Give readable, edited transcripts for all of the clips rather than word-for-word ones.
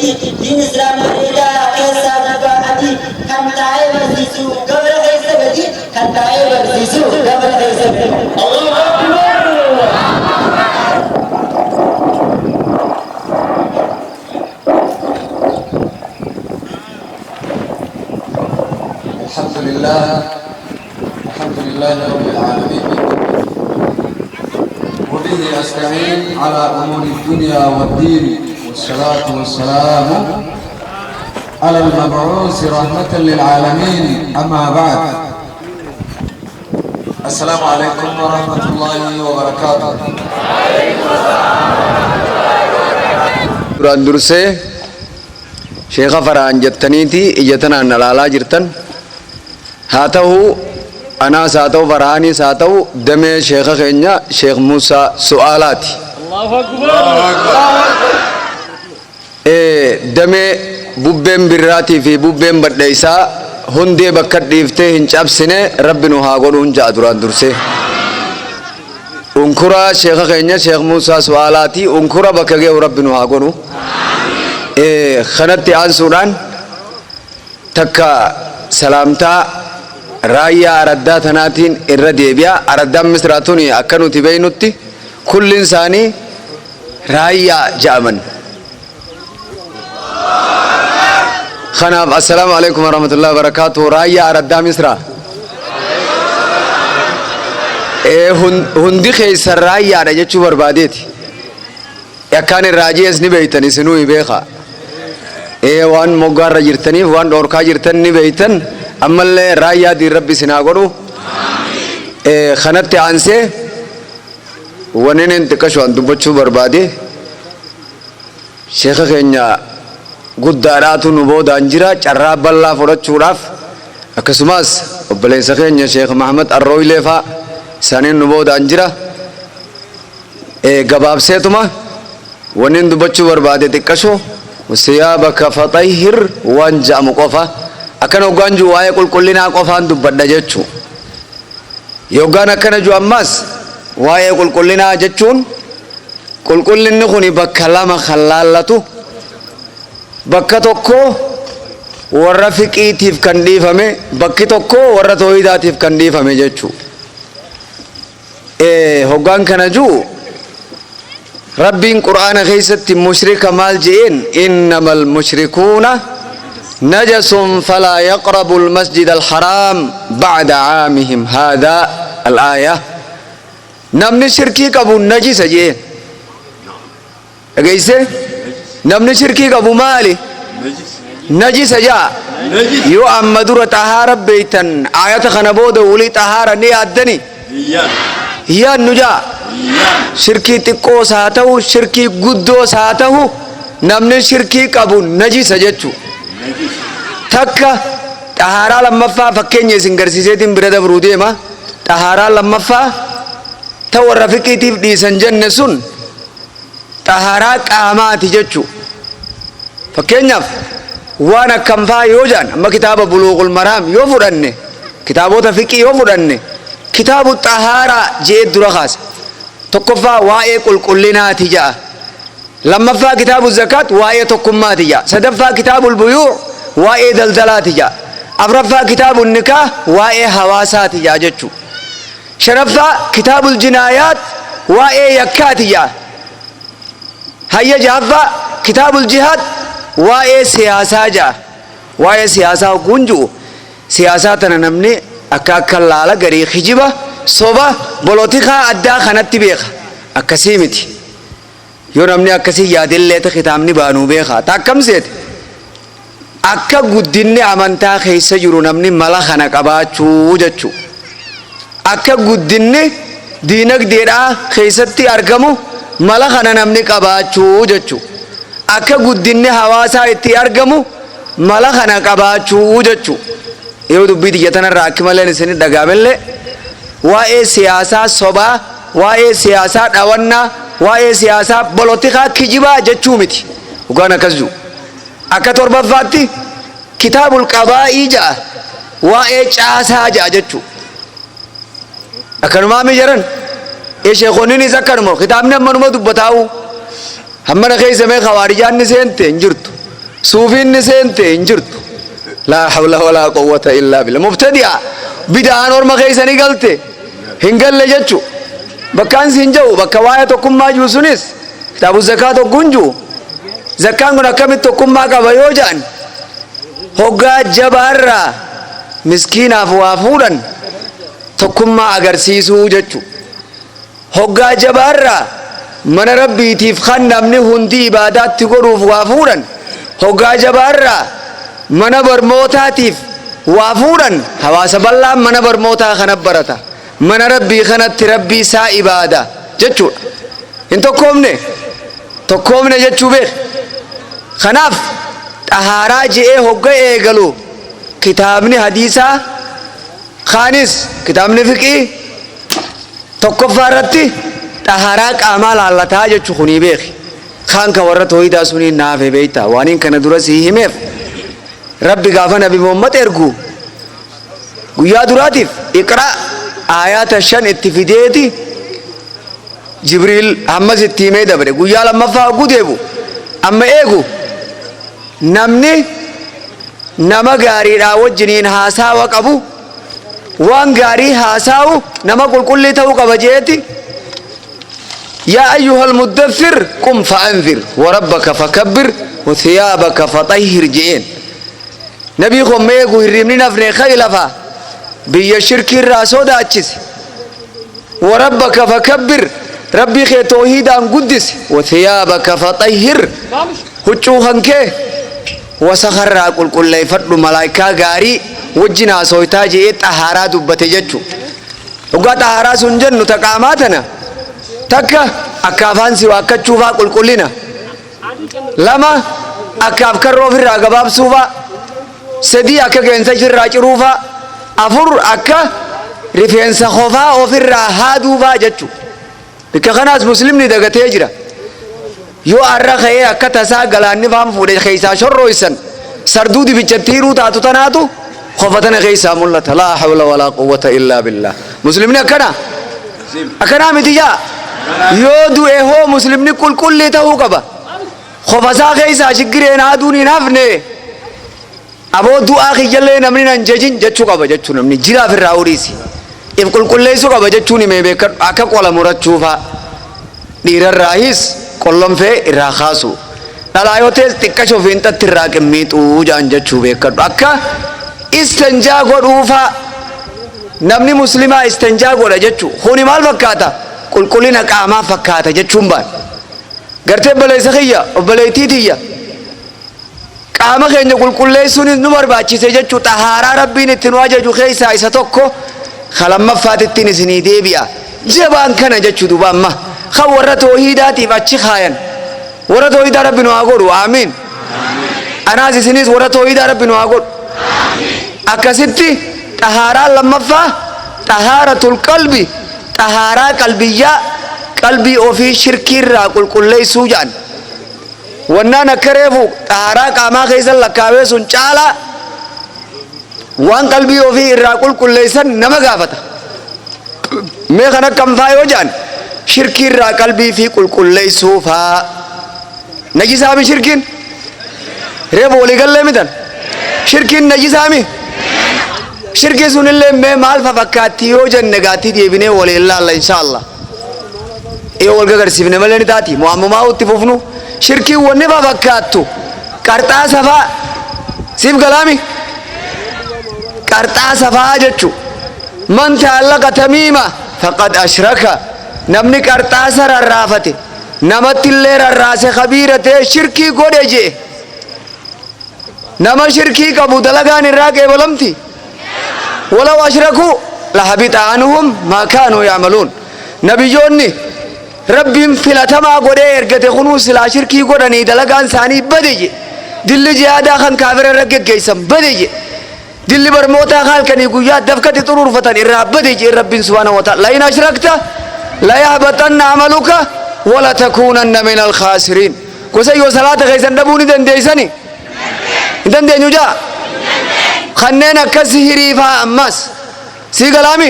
gadi din Islam ida esa nabati kan tae barsisu gabra esa gadi kan tae barsisu gabra esa gadi Allahu Akbar الحمد لله رب العالمين وبه أستعين على أمور الدنيا والدين والصلاة والسلام على المبعوث رحمة للعالمين أما بعد السلام عليكم ورحمة الله وبركاته duraan dursee sheekha faraan jettaniiti ijatan nalaalaa jirtan haa ta'u anaas haa ta'u faraanis haa ta'u damee sheekha keenya sheekh Muusaa Su'aalaati. Allahu Akbar. Damee bubbeen birraatii fi bubbeen badheessaa hundee bakka dhiiftee hin cabsine rabbi nu haa godhuun ja'a duraan dursee. Unkura sheekha keenya sheekh Muusaa Su'aalaati unkura bakka ge'u rabbi nu haa godhu. Kanatti aansuudhaan takka salaamtaa raayyaa araddaa tanaatiin irra deebi'a. Araddaan misraatuun akka nuti beeynutti kulliin isaanii raayyaa ja'aman. Kanaaf assalaamu alaikum warahmatullahi wabarakatuh. Raayyaa araddaa misraa hundi keessan raayyaadha jechuu barbaadeeti. Akkaan irraa jees ni beeytan isinuu ni beeka. Waan moggaarra jirtaniif waan dhoorkaa jirtan ni beeytan. Ammallee raayyaa diin rabbi isin haa godhu. Kanatti aansee waniin hin xiqqashu an dubbachuu barbaade sheekha keenya guddaadhaatu nu boodaan jira carraa bal'aa fudhachuudhaaf akkasumas obboleessa keenya sheekh Mahamad Arrooyilee faa isaaniin nu boodaan jira. Gabaabseetuma waniin dubbachuu barbaade xiqqashu siyaabaka faxahhir waan ja'amu qofa. Akkana hoggaan jiru waa'ee qulqullinaa qofaan dubbadha jechuu. Yoggaan akkana jiru ammas waa'ee qulqullinaa jechuun qulqullinni kun bakka lama kan laallatu bakka tokko warra fiqiitiif kan dhiifame bakki tokko warra toohidaatiif kan dhiifame jechuu. Hoggaan kana jiru rabbiin qur'aana keessatti mushrika maal je'een innamal mushrikuuna نجس فلا يقربوا المسجد الحرام بعد عامهم هذا الآية نمني شركي كابو نجس جيه أجيسه نمني شركي كابو مالي نجس جاء يو أمدور طهارة بيتن آيات خنبود ولي طهارة ني أدني يا نجا شركي تكو ساتو شركي قدو ساتو نمني شركي كابو نجس جتشو takka xahaaraa lammaffaa fakkeenya isin garsiiseetiin bira dabruu deema. Xahaaraa lammaffaa ta warra fiqiitiif dhiisan jenne sun xahaaraa qaamaati jechuu. Fakkeenyaaf waan akkam faa yoo jaan amma kitaaba Buluuqul Maraam yoo fudhanne kitaabota fiqii yoo fudhanne kitaabu xahaaraa jee dura kaasa. Tokkoffaa waa'ee qulqullinaati ja'a. Lammaffaa kitaabu zakaat waa'ee tokkummaati ja'a. Sadaffaa kitaabul buyuu waa'ee daldalaati ja'a. Afraffaa kitaabun nikaa waa'ee hawaasaati ja'a jechuu. Shanaffaa kitaabul jinaayaat waa'ee yakkaati ja'a. Hayya jahaffaa kitaabul jihaad waa'ee siyaasaa ja'a. Waa'ee siyaasaa hogguun jiru siyaasaa tana namni akka laala garii kijiba soba bolotikaa addaa kanatti beeka. Akkasii miti. Yoo namni akkasii yaadillee ta kitaabni baanuu beeka. Takkam seete akka guddinni amantaa keessa jiru namni mala kana qabaachuu jechuu. Akka guddinni diinagdeedhaa keessatti argamu mala kana namni qabaachuu jechuu. Akka guddinni hawaasaa itti argamu mala kana qabaachuu jechuu. Yoo dubbii xiyya tanarraa akki maleen isin dhagaamellee waa'ee siyaasaa sobaa waa'ee siyaasaa dhawannaa waa'ee siyaasaa bolotikaa kijibaa jechuu miti. Dhugaan akkas jiru. Akka torbaffaatti kitaabul qabaa'ii ja'a waa'ee caasaa ja'a jechuu. Akkanumaa mijaran sheekonninis akkanuma kitaabni ammanuma dubbataa'u hammana keessa mee khawaarijaan ni seente hin jirtu. صوفين نسنت انجرت لا حول ولا قوة إلا بالله مبتدع بدعان ورما خيساني قلت هنقل لجتشو بكان سنجو بكواية تقوم ما جوسونيس كتاب الزكاة تقنجو زكاة كنا كم تقوم ما كبيوجان هقا جبارا مسكين أفوافورا تقوم ما أغرسيسو جتشو هقا جبارا من ربي تفخن نمني هندي عبادات تقروا فوافورا هقا جبارا من برموتاتيف وافورا حواس بالله من برموتا خنبرتا من ربي خنت ربي سا عبادة جتشو انتو كومني جتشو بيخ خناف طهارة جئ هقا ايقلو كتابني حديثا خانس كتابني فقه تقفارتي طهارة أعمال الله تعالى جتشو خني بيخ خان كورت هويدا سني نافي بيتا وانين كان درسي هميف ربي غافا نبي محمد ارجو ويا دراتيف اقرا آيات الشن اتفيديتي جبريل همز التيمي دبره ويا لما فاقو ديبو اما ايغو نمني نما غاري راو جنين هاسا وقبو وان غاري هاساو نما قل كل تو قبجيتي يا أيها المدثر قم فأنذر وربك فكبر وثيابك فطهر جئين نبي خميقو هرمني نفني خيلفا بي الشرك الراسو داتشس وربك فكبر ربي خي توحيدا قدس وثيابك فطهر هجو خنكي وسخر قل قل لي فرد ملايكا غاري وجنا سويتا جئ طهارا دبته جچو وقا طهارا سنجن تقاماتنا تكا أكافان سوا كتشوفا قل قلنا لما أكاف كرو في الرقباب سوفا سدي أكا جنسا في الراجروفا أفر أكا رفينسا خوفا أو في الراهادوفا جتشو بك خناس مسلم ندقى تيجرا يو أرخي أكا تسا قلاني فهم فولي خيسا شرو إسان سردودي بجتيرو تاتو تناتو خوفتنا خيسا ملتا لا حول ولا قوة إلا بالله مسلمين أكنا متجا يودو إيهو مسلمني كل تهو كبا خفصا خيسا شكرين هادوني نافني أبو دعا خيجلي نمني ننججين جتشو كبا جتشو نمني جرا في الراوريسي إف كل ليسو كبا جتشوني ميبكر أكا قولا مرتشوفا دير الرئيس كلهم في الرخاسو نلايوتي تكشو فين تتراك ميتو جان جتشو بكر أكا استنجا قروفا نمني مسلمة استنجا قولا جتشو خوني مال فكاتا كل قاما فكاتا جتشون بان قرتي بلي سخية وبلي تيتية قاما خينجا كل ليسون نمر باتشي سجتشو طهارة ربي نتنواجه جو خيسا إسا توكو خلما فاتتين سني ديبيا جبان كان جتشو دوبان ما خورة توحيداتي فاتشي خاين ورة توحيدا ربي نواغورو آمين أنا سنيس ورة توحيدا ربي نواغور أكاسيتي طهارة لما فا طهارة القلب طهارة قلبية قلبي وفي شركي را كل ليسو جان وانا نكرفو طهارة قاما خيسا لكاوي سنچالا وان قلبي وفي را كل ليسا نما غافتا ميخنا كم فايو جان شركي را قلبي في كل ليسو فا نجيسامي شركين ريبو لغل لمدن شركين نجيسامي شركي سن اللي میں مال ففکاتی ہو جن نگاتی دی بنے ولی اللہ اللہ انشاءاللہ اے ولگا گر سیبنے ملنی تاتی معمما ہوتی ففنو شركي ونفا فكاتو كارتا سفا سيف كلامي كارتا سفا جتشو من تعلق تميمة فقد أشرك نمني كارتا سر الرافته نمت اللير الراس خبيرة شركي قد جي نما شركي كبو دلغان الراكي ولمتي ولو أشركوا لحبط عنهم ما كانوا يعملون نبي جوني ربهم فلتما قده ارغت خنوس لا شركي قدني دلغان ثاني بدي دل جهادا خان كافر رگه گيسم بدي دل برموتا خال كني گويا دفكت طرور فتن الرب بدي رب سبحانه وتعالى لا ان اشركت لا يهبطن عملك ولا تكونن من الخاسرين كوسيو صلاه غيسن دبوني دنديسني دندنيو جا خننا كسهري فامس سي كلامي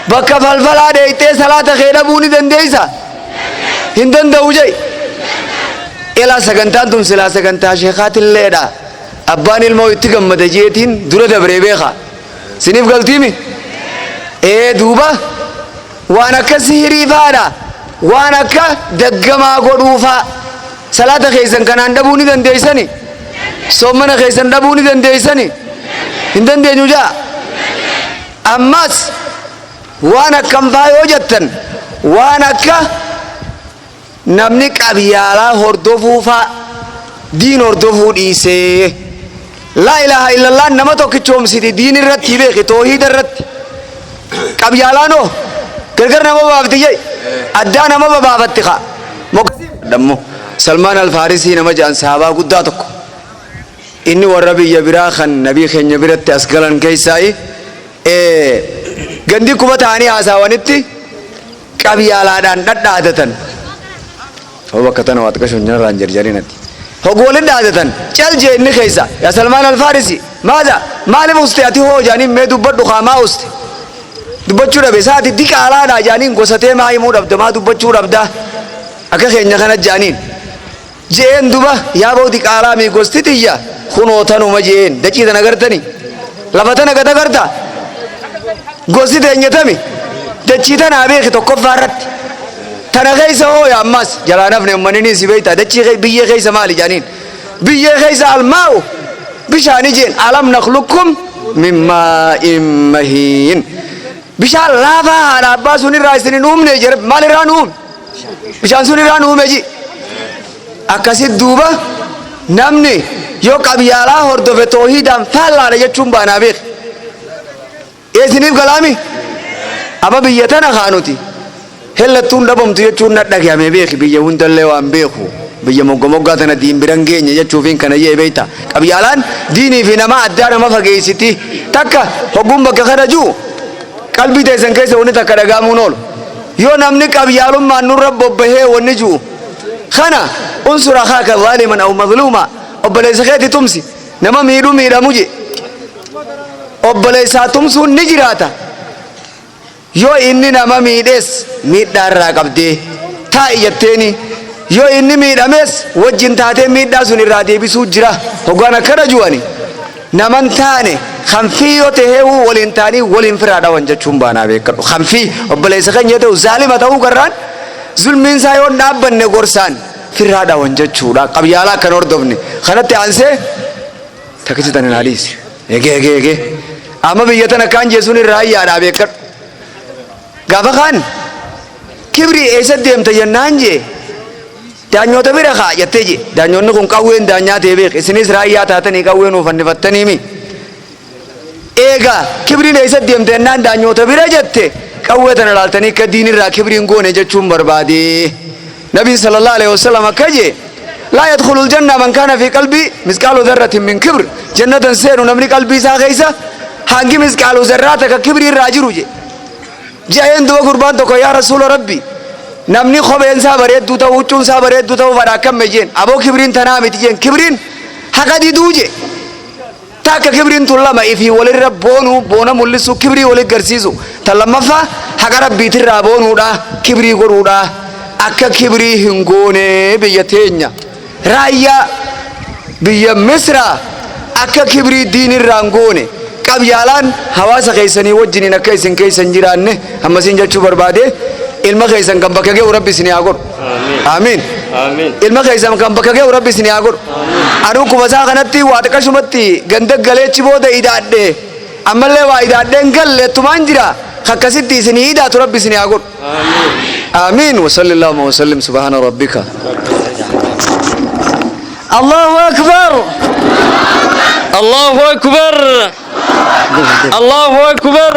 بك فلفلا ديته صلاه غير دبوني دنديسا هندن دوجي إلى سكنتان تم سلا سكنتا شيخات الليلة أبان الموت تقمد جيتين دولة دبريبيخا سنيف قلتيمي إيه دوبا وانا كسهري فادا وانا كدقما قروفا صلاة خيسن كان عندبوني دن ديساني صومنا خيسن دبوني دن ديساني هندن دي نجا أماس وانا كم فايو جتن وانا namni qabiyaalaa hordofuufa diin hordofuu dhiisee laa ilaaha illallah nama tokkichoomsiti diin irratti beeki toohiida irratti qabiyaalaan gargar nama baaftiyyee addaa nama baafatti kaa dammo salmaan alfaarisii nama jedhan sahabaa guddaa tokko inni warra biyya biraa kan nabii keenya biratti as galan keessaayi gandi kuba ta'anii haasaawanitti qabiyaalaadhaan dhadhaadatan وقت أنا واتكش من جنران جرجرينتي هقول إن عادة چل جي إني خيسا يا سلمان الفارسي ماذا ما لم أستياتي هو جاني ما دبّر دخاما أست دبّر شورا بسات ديك على أنا جانين قصتي ما يمود أبدا ما دبّر شورا أبدا أكخين نخنا جانين جين دبّا يا بو ديك على مي قصتي تيجا خونو ثانو ما جين دچي ثنا كرتني لفتنا كذا كرتا قصتي تيجا تامي دچي ثنا أبي خطو كفارت تنا خيسة هو يا أماس جلانا فني منيني سبيتا دتشي بيجي خيسة مالي جانين بيجي خيسة الماء بشاني جين ألم نخلقكم من ماء مهين بشان لافا أنا أبا سوني رايسني نوم نجرب مالي رانوم بشان سوني رانوم يجي أكاسيد دوبا نمني يو كابيالا هردو في توحيدام فلا رجعتم بانا بيخ إيه سنيف كلامي أبا بيجتنا خانوتي هلا تون دبم تيجي تون نتلاقي هم بيخ بيجي وندلله وام بيخو بيجي موجا تنا دين برانجين يجي تشوفين كنا يجي بيتا كبيالان ديني في نما أدار ما فجأة سيتي تكا حكومة بكخرجو قلبي تيسن كيسه وني تكرجع مونول يو نمني كبيالهم ما نور رب به ونجو خنا انصر أخاك ظالما أو مظلوما أبليس خيتي تمسي نما ميرا مجي أبليس تمسو نجراتا yoo inni nama miidhes miidhaa irraa qabdee taa'i jetteeni yoo inni miidhames wajjin taatee miidhaa sun irraa deebisuu jira hoggaan akkana ju'ani naman taane kanfii yoo tahee waliin taanii waliin firaa dhawan jechuun baanaa beekadhu kanfii obboleessa keenya ta'u zaalima ta'uu garraan zulmiin isaa yoo dhaabbanne gorsaan firaa dhawan jechuudha qabyaalaa kan hordofne kanatti aansee takkisi tanin haaliis eegee amma biyya tana kaan jeesuun irraa ayyaadhaa beekadhu gaafa kaan kibrii eessa deemta jennaan jee daanyoota bira kaa jettee je daanyoonni kun qawween daanyaa ta'e beek isinis raayyaa taatanii qawween ufannifattanii mi eegaa kibriin eessa deemta jennaan daanyoota bira jette qawwee tana laaltanii akka diinirraa kibriin goone jechuun barbaade nabiin sallallahu alaihi wasallam akka je laa yadkhulul janna man kaana fi qalbii misqaalu dharratin min kibr jannatan seenu namni qalbii isaa keessa hangi misqaalu zarraata ka kibrii irraa jiru je جاين دو قربان تو يا رسول ربي نمني خبين سابريت دوتا وچون سابريت دوتا وفدا كم مجين أبو كبرين تنامي تجين كبرين حقا دي دوجي تاك كبرين تلا ما إفي ولي رب بونا ملسو كبري ولي قرسيسو تلما فا حقا ربي ترى بونو دا كبري قرو دا أكا كبري هنغوني بيتينيا رايا بيا مصر أكا كبري دين الرانغوني qabyaalaan hawaasa keessanii wajjiniin akka isin keessan jiraanne hammasiin jechuu barbaade ilma keessan kan bakka ga'u rabbi isin haa godhu amiin ilma keessan kan bakka ga'u rabbi isin haa godhu anuu kubasaa kanatti waa xiqqashumatti ganda galeechi booda idaadhe ammallee waa idaadheen galle tumaan jira akkasitti isin hidaatu rabbi isin haa godhu amiin wasalli allahumma wasallim subhaana rabbika allahu akbar allahu akbar الله أكبر